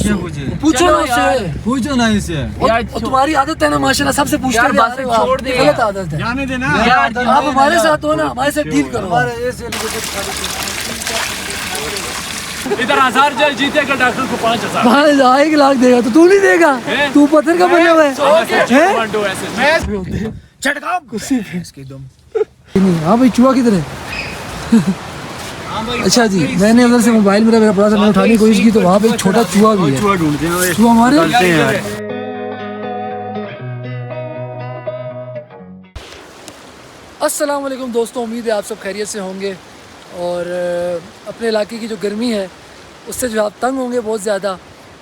उससे, पूछो ना उससे, पूछो ना इससे। तुम्हारी आदत है ना माशाल्लाह, सबसे पूछते हैं, छोड़ दे, गलत आदत है। जाने देना यार, आप हमारे साथ हो ना, हमारे साथ डील करो। इधर 1000 जल जीतेगा, डॉक्टर को 5000। 1 लाख देगा तो तू नहीं देगा? तू पत्थर का बना हुआ है। हाँ भाई, चूहा किधर है? अच्छा जी, मैंने उधर से मोबाइल मेरा पड़ा था, मैंने उठाने की कोशिश की तो वहाँ पे एक छोटा चूहा भी है। चूहा हमारे अस्सलाम वालेकुम दोस्तों, उम्मीद है आप सब खैरियत से होंगे और अपने इलाके की जो गर्मी है उससे जो आप तंग होंगे बहुत ज़्यादा।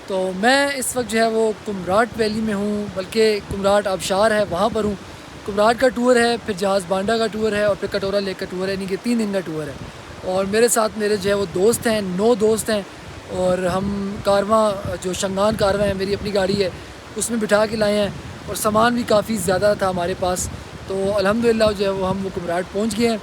तो मैं इस वक्त जो है वो कुमराट वैली में हूँ, बल्कि कुमराट आबशार है वहाँ पर हूँ। कुमराट का टूर है, फिर जहाज़ बांडा का टूर है और फिर कटोरा लेक का टूर है, यानी कि 3 दिन का टूर है। और मेरे साथ मेरे जो है वो दोस्त हैं, 9 दोस्त हैं और हम कारवां जो शंगान कारवां है, मेरी अपनी गाड़ी है, उसमें बिठा के लाए हैं और सामान भी काफ़ी ज़्यादा था हमारे पास। तो अल्हम्दुलिल्लाह जो है वो हम कुमराट पहुंच गए हैं।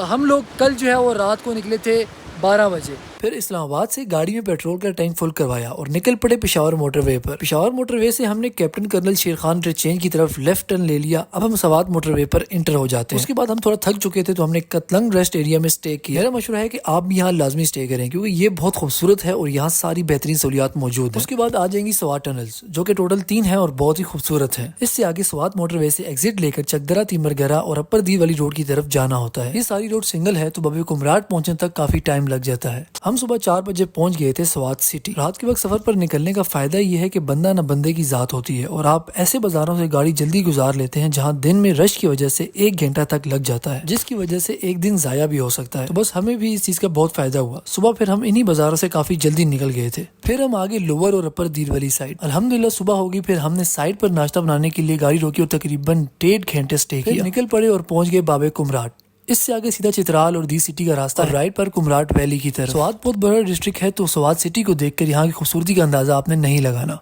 हम लोग कल जो है वो रात को निकले थे 12 बजे। फिर इस्लामाबाद से गाड़ी में पेट्रोल का टैंक फुल करवाया और निकल पड़े पेशावर मोटरवे पर। पेशावर मोटरवे से हमने कैप्टन कर्नल शेर खान इंटरचेंज की तरफ लेफ्ट टर्न ले लिया। अब हम सवात मोटरवे पर इंटर हो जाते हैं। उसके बाद हम थोड़ा थक चुके थे तो हमने कतलंग रेस्ट एरिया में स्टे किया। मेरा मशवरा है कि आप भी यहाँ लाजमी स्टे करें क्योंकि ये बहुत खूबसूरत है और यहाँ सारी बेहतरीन सहूलियात मौजूद है। उसके बाद आ जाएंगी सवात टनल्स जो कि टोटल 3 है और बहुत ही खूबसूरत है। इससे आगे सवात मोटरवे से एग्जिट लेकर चकदरा, तिमरगरा और अपर दी वाली रोड की तरफ जाना होता है। ये सारी रोड सिंगल है तो बबे कुमराट पहुंचने तक काफी टाइम लग जाता है। हम सुबह 4 बजे पहुंच गए थे सवात सिटी। रात के वक्त सफर पर निकलने का फायदा ये है कि बंदा न बंदे की जात होती है और आप ऐसे बाजारों से गाड़ी जल्दी गुजार लेते हैं जहां दिन में रश की वजह से 1 घंटा तक लग जाता है, जिसकी वजह से एक दिन जाया भी हो सकता है। तो बस हमें भी इस चीज का बहुत फायदा हुआ। सुबह फिर हम इन्हीं बाजारों से काफी जल्दी निकल गए थे। फिर हम आगे लोअर और अपर दीर वाली साइड। अल्हम्दुलिल्लाह सुबह होगी। फिर हमने साइड पर नाश्ता बनाने के लिए गाड़ी रोकी और तकरीबन 1.5 घंटे स्टे किया। निकल पड़े और पहुंच गए बाबे कुमराट। इससे आगे सीधा चित्राल और दी सिटी का रास्ता, राइट पर कुमराट वैली की तरफ। सवात बहुत बड़ा डिस्ट्रिक्ट है तो सवात सिटी को देखकर यहाँ की खूबसूरती का अंदाजा आपने नहीं लगाना।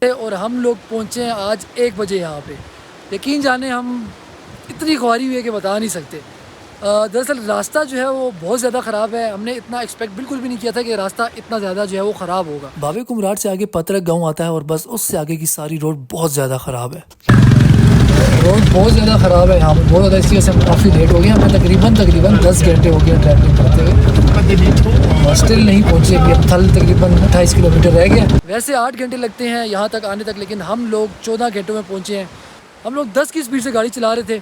और हम लोग पहुँचे हैं आज 1 बजे यहाँ पे। यकीन जाने हम इतनी ख्वारी हुई है कि बता नहीं सकते। दरअसल रास्ता जो है वो बहुत ज़्यादा ख़राब है। हमने इतना एक्सपेक्ट बिल्कुल भी नहीं किया था कि रास्ता इतना ज़्यादा जो है वो ख़राब होगा। बाबे कुमराट से आगे पतरक गाँव आता है और बस उससे आगे की सारी रोड बहुत ज़्यादा ख़राब है। रोड बहुत ज़्यादा ख़राब है यहाँ पर, बहुत ज़्यादा। इसी वजह से हम काफ़ी लेट हो गए। हमें तकरीबन 10 घंटे हो गए ट्रैवलिंग करते हुए, स्टिल नहीं पहुँचे। अभी अब थल तकरीबन 28 किलोमीटर रह गया। वैसे 8 घंटे लगते हैं यहाँ तक आने तक, लेकिन हम लोग 14 घंटों में पहुँचे हैं। हम लोग 10 की स्पीड से गाड़ी चला रहे थे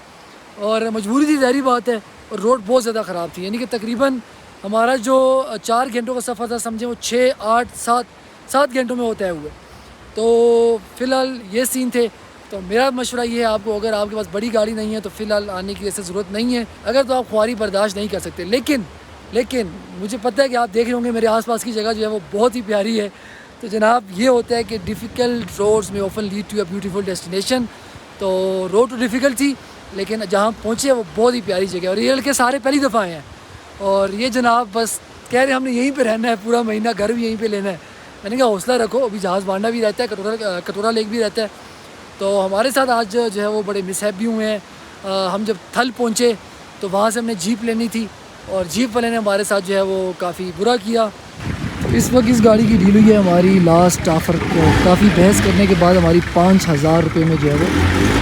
और मजबूरी थी, ज़ाहिर बात है। और रोड बहुत ज़्यादा ख़राब थी, यानी कि तकरीबन हमारा जो 4 घंटों का सफ़र था समझे वो 6, 8, 7 घंटों में होता है हुए। तो फ़िलहाल ये सीन थे। तो मेरा मशवरा ये है आपको, अगर आपके पास बड़ी गाड़ी नहीं है तो फ़िलहाल आने की ऐसे ज़रूरत नहीं है। अगर तो आप ख्वारी बर्दाश्त नहीं कर सकते। लेकिन मुझे पता है कि आप देख रहे होंगे मेरे आसपास की जगह जो है वो बहुत ही प्यारी है। तो जनाब ये होता है कि डिफ़िकल्ट रोड्स में often lead to a beautiful destination. तो रोड तो डिफ़िकल्ट थी लेकिन जहाँ पहुँचे वो बहुत ही प्यारी जगह। और ये लड़के सारे पहली दफ़ा आए हैं और ये जनाब बस कह रहे हमने यहीं पर रहना है पूरा महीना, घर भी यहीं पर लेना है। मैंने कहा हौसला रखो, अभी जहाज़ बांडा भी रहता है, कटोरा लेक भी रहता है। तो हमारे साथ आज जो है वो बड़े मिसहैप भी हुए हैं। हम जब थल पहुँचे तो वहाँ से हमने जीप लेनी थी और जीप वाले ने हमारे साथ जो है वो काफ़ी बुरा किया। तो इस वक्त इस गाड़ी की डील हुई है हमारी लास्ट ऑफ़र को। काफ़ी बहस करने के बाद हमारी 5000 रुपये में जो है वो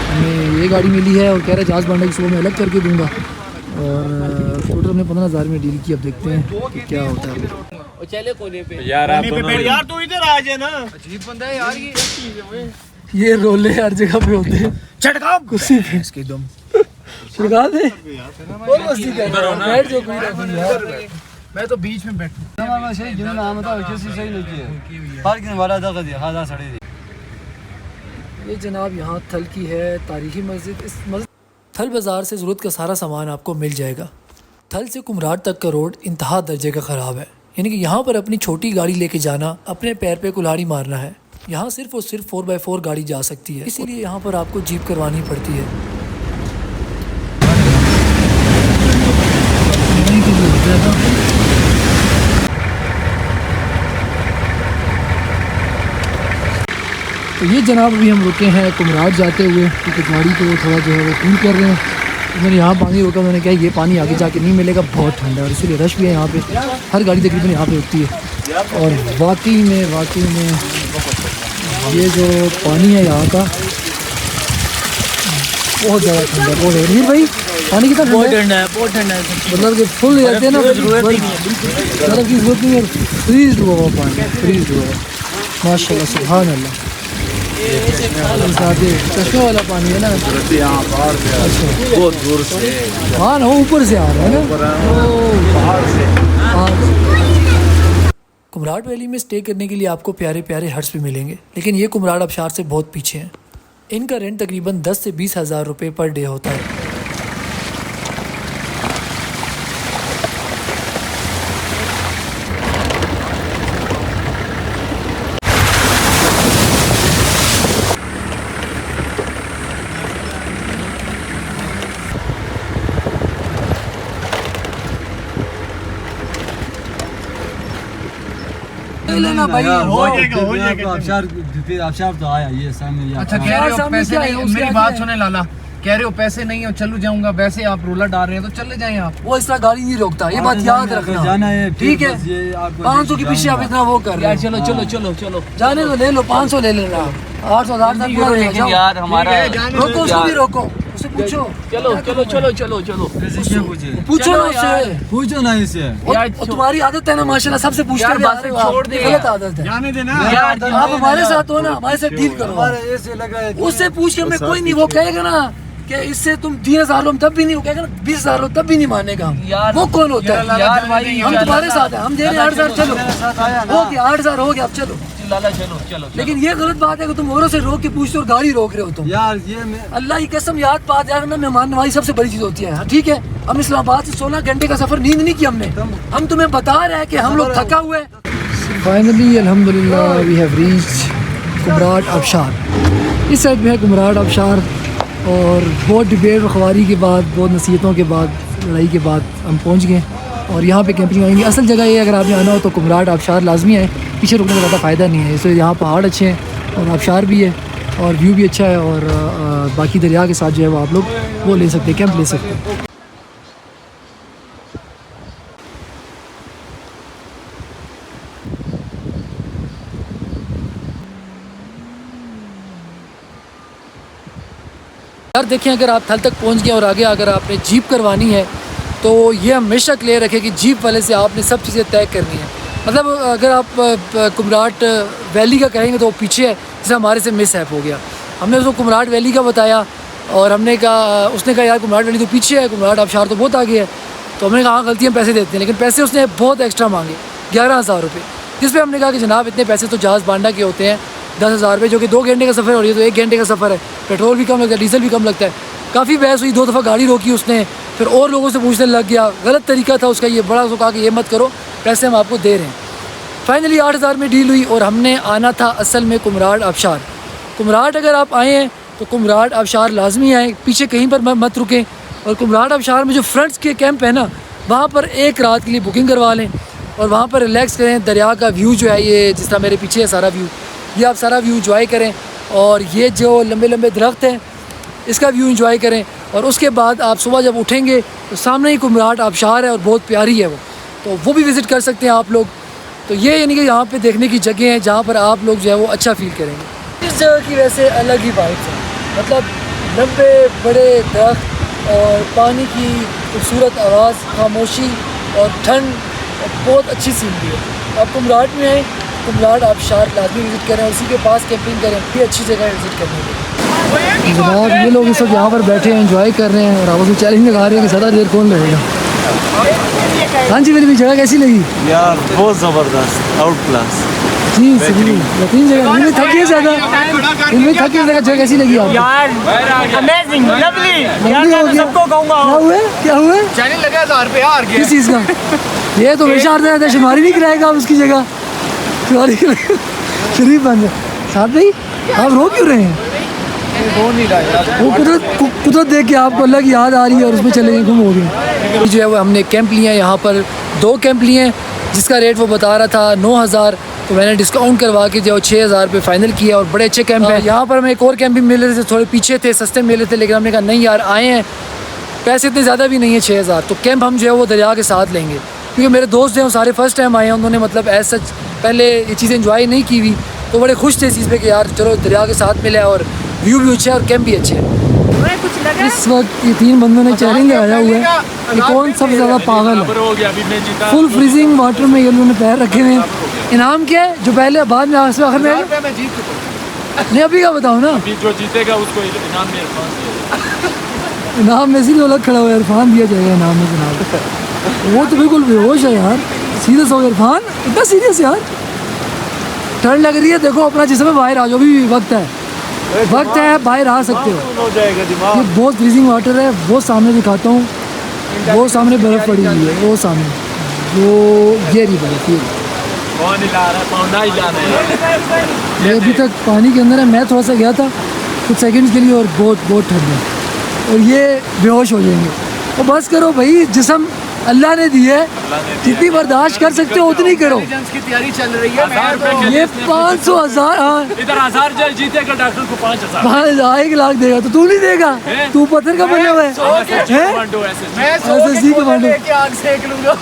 हमें ये गाड़ी मिली है और कह रहे जहाज़ बांडा की सुबह में अलग करके दूँगा। और टोटल हमने 15,000 में डील की। अब देखते हैं कि क्या होता है। चले कोने पे यार, आप यार तू इधर आ जाए ना, अजीब बंदा है यार ये रोले हर जगह पे होते हैं। छटका कुर्सी पे इसके दम छिड़का दे। बैठ जो कोई यार, मैं तो बीच में बैठूं। ये जनाब यहाँ थल की है तारीखी मस्जिद। इस मस्जिद थल बाज़ार से ज़रूरत का सारा सामान आपको मिल जाएगा। थल से कुमराट तक का रोड इंतहा दर्जे का ख़राब है, यानी कि यहाँ पर अपनी छोटी गाड़ी लेके जाना, अपने पैर पे कुल्हाड़ी मारना है। यहाँ सिर्फ और सिर्फ 4x4 गाड़ी जा सकती है, इसीलिए यहाँ पर आपको जीप करवानी पड़ती है। तो ये जनाब अभी हम रुके हैं कुमराट जाते हुए क्योंकि गाड़ी को थोड़ा जो है वो कूल कर रहे हैं। तो मैंने यहाँ पानी रोका, मैंने कहा ये पानी आगे जाके नहीं मिलेगा, बहुत ठंडा है और इसीलिए रश भी है यहाँ पे। हर गाड़ी तकरीबन यहाँ पे रुकती है। और वाकई में ये जो पानी है यहाँ का बहुत ज़्यादा ठंडा है। बहुत वीर भाई पानी कितना ठंडा है? बहुत ठंडा है मतलब कि फुल रहते हैं ना, बर्फ़ की ज़रूरत नहीं है। फ्रीज हुआ हुआ पानी, फ्रीज हुआ हुआ माशाल्लाह सुभान अल्लाह। चश्मे वाला पानी है ना? अच्छा बहुत दूर से, हाँ ना ऊपर से आ रहा है ना, पहाड़ से। कुमराट वैली में स्टे करने के लिए आपको प्यारे प्यारे हट्स भी मिलेंगे, लेकिन ये कुमराट आबशार से बहुत पीछे हैं। इनका रेंट तकरीबन 10 से 20 हज़ार रुपये पर डे होता है। लेना भाई, हो जाएगा आबशार तो आया ये सामने। अच्छा कह रहे हो पैसे नहीं, मेरी बात सुने लाला, कह रहे हो पैसे नहीं है चलू जाऊंगा, वैसे आप रोला डाल रहे हैं तो चले जाएं आप। वो इस तरह गाड़ी नहीं रोकता, ये बात याद रखना। जाना है ठीक है, 500 के पीछे आप इतना वो कर रहे हैं। चलो चलो चलो चलो जाने तो ले लो, 500 ले लेना, 800 लेकिन यार हमारा रोको, उसको भी रोको, उससे पूछो। चलो चलो चलो चलो चलो पूछो ना उससे, पूछो ना इसे। और तुम्हारी आदत है ना माशाल्लाह सबसे पूछते हुए आ रहे हो, छोड़ दे, गलत आदत है। जाने देना आप हमारे साथ हो ना, हमारे साथ डील करो। ऐसे लगा है उससे पूछ के हमें कोई नहीं, वो कहेगा ना कि इससे तुम 3000 लो, तब भी नहीं, वो कहेगा ना 20,000 लो, तब भी नहीं मानेगा। वो कौन होता है यार भाई, हम तुम्हारे साथ हैं, हम दे रहे हैं 8,000। चलो हो गया 8,000 हो गया, अब चलो लाला चलो चलो। लेकिन ये गलत बात है कि तुम औरों से रोक के पूछते हो और गाड़ी रोक रहे हो तुम। यार ये अल्लाह की कसम याद बात यार ना, मेहमान नवाजी सबसे बड़ी चीज होती है। ठीक है, हम इस्लामाबाद से 16 घंटे का सफर नींद नहीं किया हमने, हम तुम्हें बता रहे हैं कि हम लोग थका हुए। फाइनली अल्हम्दुलिल्लाह वी हैव रीच्ड कुमराट आबशार। इस साइड में है कुमराट आबशार, और बहुत डिबेट और ख्वारी के बाद, बहुत नसीहतों के बाद, लड़ाई के बाद हम पहुंच गए और यहाँ पे कैंपिंग आएंगे। असल जगह ये अगर आपने आना हो तो कुमराट आबशार लाजमी है, पीछे रुकने का ज़्यादा फ़ायदा नहीं है। इसलिए यहाँ पहाड़ अच्छे हैं और आबशार भी है और व्यू भी अच्छा है, और बाकी दरिया के साथ जो है वो आप लोग वो ले सकते हैं, कैंप ले सकते हैं। यार देखें, अगर आप थल तक पहुंच गए और आगे अगर आपने जीप करवानी है तो ये हमेशा क्लियर रखें कि जीप वाले से आपने सब चीज़ें तय करनी है। मतलब अगर आप कुमराट वैली का कहेंगे तो वो पीछे है, जैसे हमारे से मिस हैप हो गया। हमने उसको कुमराट वैली का बताया और हमने कहा, उसने कहा यार कुमराट वैली तो पीछे है, कुमराट आबशार तो बहुत आगे है। तो हमने कहा गलती, हम पैसे देते हैं, लेकिन पैसे उसने बहुत एक्स्ट्रा मांगे, 11,000 रुपये। जिस पर हमने कहा कि जनाब इतने पैसे तो जहाज़ बांडा के होते हैं, 10,000 रुपये, जो कि 2 घंटे का सफ़र है और ये तो 1 घंटे का सफ़र है। पेट्रोल भी कम लगता है, डीजल भी कम लगता है। काफ़ी बहस हुई, 2 दफ़ा गाड़ी रोकी उसने, फिर और लोगों से पूछने लग गया। गलत तरीका था उसका ये, बड़ा उसको कहा कि ये मत करो, पैसे हम आपको दे रहे हैं। फाइनली 8,000 में डील हुई और हमने आना था असल में कुमराट आबशार। कुमराट अगर आप आए हैं तो कुमराट आबशार लाजमी आएँ, पीछे कहीं पर मत रुकें। और कुमराट आबशार में जो फ्रंट्स के कैंप है ना, वहाँ पर 1 रात के लिए बुकिंग करवा लें और वहाँ पर रिलैक्स करें। दरिया का व्यू जो है, ये जिस तरह मेरे पीछे है सारा व्यू, ये आप सारा व्यू इंजॉय करें। और ये जो लंबे लंबे दरख्त हैं, इसका व्यू इंजॉय करें। और उसके बाद आप सुबह जब उठेंगे तो सामने ही कुमराट आबशार है और बहुत प्यारी है वो, तो वो भी विज़िट कर सकते हैं आप लोग। तो ये यानी कि यहाँ पे देखने की जगह है जहाँ पर आप लोग जो है वो अच्छा फील करेंगे। इस जगह की वैसे अलग ही वाइब्स है, मतलब लंबे बड़े दरख्त और पानी की खूबसूरत आवाज़, खामोशी और ठंड, और बहुत अच्छी सीनरी है। आप कुमराट में आएँ, कुमराट आबशार लाजमी विज़िट करें, उसी के पास कैंपिंग करें, ये अच्छी जगह है विज़िट करने के लिए। जनाब ये लोग सब यहाँ पर बैठे हैं, एंजॉय कर रहे हैं और आपस में चैलेंज लगा रहे हैं कि ज़्यादा देर कौन रहेगा। हाँ जी, मेरी भी जगह कैसी लगी यार? बहुत ज़बरदस्त, आउट क्लास जी। बेहतरीन जगह, इनमें थक गए ज़्यादा, इनमें थक गए ज़्यादा। जगह कैसी लगी आपको? यार अमेजिंग, लवली। सबको कहूँगा क्या हुआ चैनल लगा 1000 रुपये हार गया। किस चीज़ का? ये तो हमेशा हारते रहते हैं, शुमारी नहीं कराएगा आप उसकी जगह, शुमारी शरीफ बंद है। साथ भाई आप रो क्यों रहे हैं? वो कुदरत देख के आपको अल्लाह की याद आ रही है और उसमें चले गए, गुम हो गए। जो है वो हमने कैंप लिए हैं, यहाँ पर 2 कैंप लिए हैं, जिसका रेट वो बता रहा था 9,000, तो मैंने डिस्काउंट करवा के जो 6,000 रुपये फ़ाइनल किया। और बड़े अच्छे कैंप हैं। यहाँ पर हमें एक और कैंप भी मिल रहे थे, थोड़े पीछे थे, सस्ते मिल रहे थे, लेकिन हमने कहा नहीं यार, आए हैं, पैसे इतने ज़्यादा भी नहीं है 6,000, तो कैंप हम जो है वो दरिया के साथ लेंगे। क्योंकि मेरे दोस्त हैं वो सारे फर्स्ट टाइम आए हैं, उन्होंने मतलब एज सच पहले ये चीज़ें इन्जॉय नहीं की हुई, तो बड़े खुश थे इस चीज़ पे कि यार चलो दरिया के साथ मिले और व्यू भी अच्छा है और कैंप भी अच्छे हैं। इस वक्त ये 3 बंदों ने चैलेंज लगाया हुआ है कि कौन सबसे ज़्यादा पागल है। फुल फ्रीजिंग वाटर में ये लोगों ने पैर रखे हुए हैं। इनाम क्या है जो पहले बाद में आखिर में आएगा? मैं जीत चुका हूं। नहीं अभी का बताओ ना। अभी जो जीतेगा उसको इनाम में इरफान दिया। इनाम में सिर्फ अलग खड़ा हुआ है, इरफान दिया जाएगा इनाम में जनाब। वो तो बिल्कुल बेहोश है यार, सीरियस हो गया इरफान, इतना सीरियस यार। ठंड लग रही है, देखो अपना जिस्म बाहर आ जाओ, अभी वक्त है, वक्त है, बाहर आ सकते हो। हो जाएगा दिमाग। ये बहुत फ्रीजिंग वाटर है, वो सामने दिखाता हूँ, वो सामने बर्फ़ पड़ी हुई है, वो सामने, वो ये रही बर्फ़, ये कौन हिला रहा है? पौना हिलाना है। ये अभी तक पानी के अंदर है। मैं थोड़ा सा गया था कुछ सेकंड्स के लिए और बहुत बहुत ठंड है और ये बेहोश हो जाएंगे। तो बस करो भाई, जिस्म अल्लाह ने दी है, जितनी बर्दाश्त कर सकते हो उतनी करो। इंटेलिजेंस की तैयारी चल रही है। मैं तो ये 500 हज़ार, हाँ इधर 1000 जल जीतेगा डॉक्टर को 5000। 1 लाख देगा तो तू नहीं देगा, तू पत्थर का बना हुआ है। कमांडो ऐसे मैं SSG कमांडो लेके आग सेक लूंगा।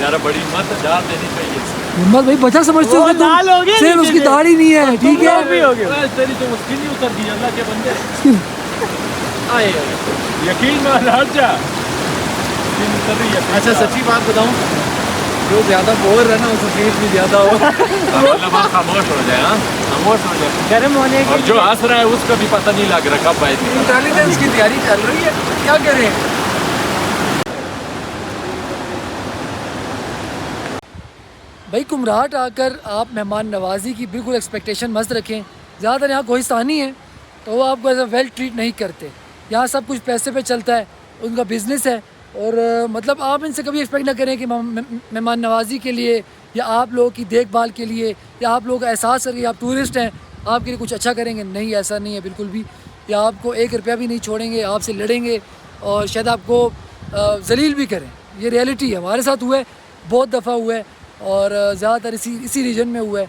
यार बड़ी मत जान देनी चाहिए। हिम्मत भाई बचा समझते हो तुम, सिर्फ उसकी दाढ़ी नहीं है, ठीक है। तेरी तो मुश्किल नहीं उतर दी अल्लाह के बंदे। आए यकीन में हट जा। अच्छा सच्ची बात बताऊं, जो ज्यादा बोर है ना उसको फीस भी ज्यादा हो। मतलब खामोश हो जाए। हाँ खामोश हो जाए। गर्म होने और जो हंस रहा है उसका भी पता नहीं लग रहा कब आएगी। इंटेलिजेंस की तैयारी चल रही है, क्या करें। भाई कुमराट आकर आप मेहमान नवाजी की बिल्कुल एक्सपेक्टेशन मस्त रखें। ज़्यादातर यहाँ कोहिस्तानी है तो वो आपको एज अ वेल ट्रीट नहीं करते। यहाँ सब कुछ पैसे पे चलता है, उनका बिज़नेस है और मतलब आप इनसे कभी एक्सपेक्ट ना करें कि मेहमान नवाजी के लिए या आप लोगों की देखभाल के लिए या आप लोगों का एहसास करके आप टूरिस्ट हैं आपके लिए कुछ अच्छा करेंगे। नहीं, ऐसा नहीं है बिल्कुल भी। या आपको 1 रुपया भी नहीं छोड़ेंगे, आपसे लड़ेंगे और शायद आपको जलील भी करें। ये रियलिटी है, हमारे साथ हुआ है, बहुत दफ़ा हुआ है और ज़्यादातर इसी रीजन में हुआ है।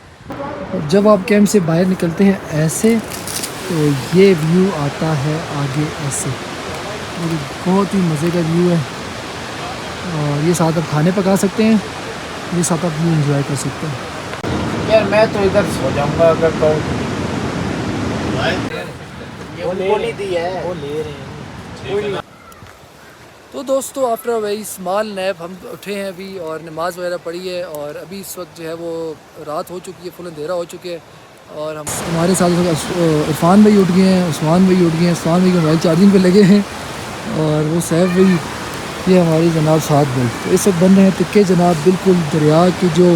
और जब आप कैंप से बाहर निकलते हैं ऐसे तो ये व्यू आता है आगे ऐसे, और बहुत ही मज़े का व्यू है। और ये साथ आप खाने पका सकते हैं, ये साथ आप व्यू एंजॉय कर सकते हैं। यार मैं तो इधर सो जाऊंगा अगर कहूँ। वो नहीं दी है, वो ले रहे हैं। तो दोस्तों after a very small nap हम उठे हैं अभी और नमाज़ वगैरह पढ़ी है और अभी इस वक्त जो है वो रात हो चुकी है, फुल अंधेरा हो चुके हैं। और हमारे साथ इरफान भाई उठ गए हैं, उस्मान भाई उठ गए हैं। उस्मान भाई के मोबाइल चार्जिंग पे लगे हैं और वो सैफ भाई, ये हमारी जनाब साथ भाई। तो इस वक्त बन रहे हैं टिक्के जनाब, बिल्कुल दरिया की जो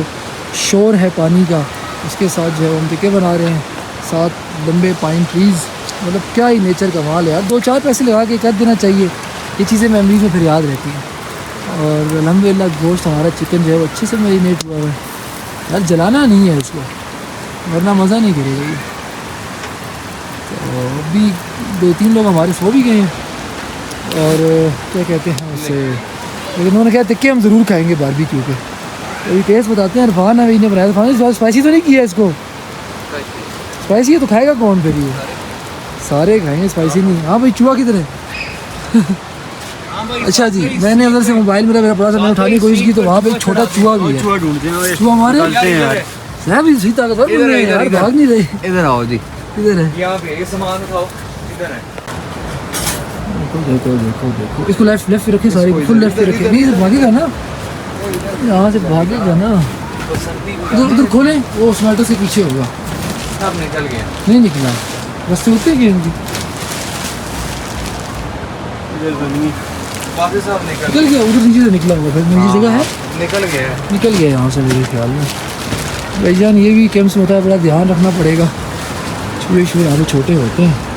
शोर है पानी का उसके साथ जो है हम टिक्के बना रहे हैं। साथ लंबे पाइन ट्रीज़, मतलब क्या ही नेचर का माल है यार। 2-4 पैसे लगा के कर देना चाहिए, ये चीज़ें मेमोरीज में फिर याद रहती हैं। और अल्हम्दुलिल्लाह गोश्त हमारा चिकन जो है वो अच्छे से मैरिनेट हुआ है यार, जलाना नहीं है इसको वरना मज़ा नहीं करेगा ये। तो अभी 2-3 लोग हमारे सो भी गए हैं और क्या कहते हैं उससे, लेकिन उन्होंने कहा टिक्के हम ज़रूर खाएँगे बारबेक्यू पे। तो ये टेस्ट बताते हैं। इरफान है ने बनाया, इरफान स्पाइसी तो नहीं किया इसको? स्पाइसी है तो खाएगा कौन फिर? ये सारे खाएँगे, स्पाइसी नहीं। हाँ भाई चूहा किधर है? अच्छा जी, मैंने उधर से मोबाइल मेरा पड़ा था, मैंने उठाने की कोशिश की तो वहाँ पे एक छोटा चूहा भी है। चूहा हमारे साहब इसी ताकतवर बन गए यार, भाग नहीं रहे। इधर आओ जी, इधर है, यहाँ पे ये सामान उठाओ, इधर है। देखो देखो देखो, इसको लेफ्ट पे रखे, सारे फुल लेफ्ट पे रखे। नहीं भागेगा ना, यहाँ से भागेगा ना। उधर खोलें, वो उस मैटर से पीछे होगा। सब निकल गया, नहीं निकला, रस्ते होते गए इनकी। वापस सब निकल गया, उधर नीचे से निकला होगा, फिर नीचे जगह है, निकल गया यहाँ से मेरे ख्याल में। भाईजान ये भी कैंप्स में होता है, बड़ा ध्यान रखना पड़ेगा, चूहे यहाँ पे छोटे होते हैं।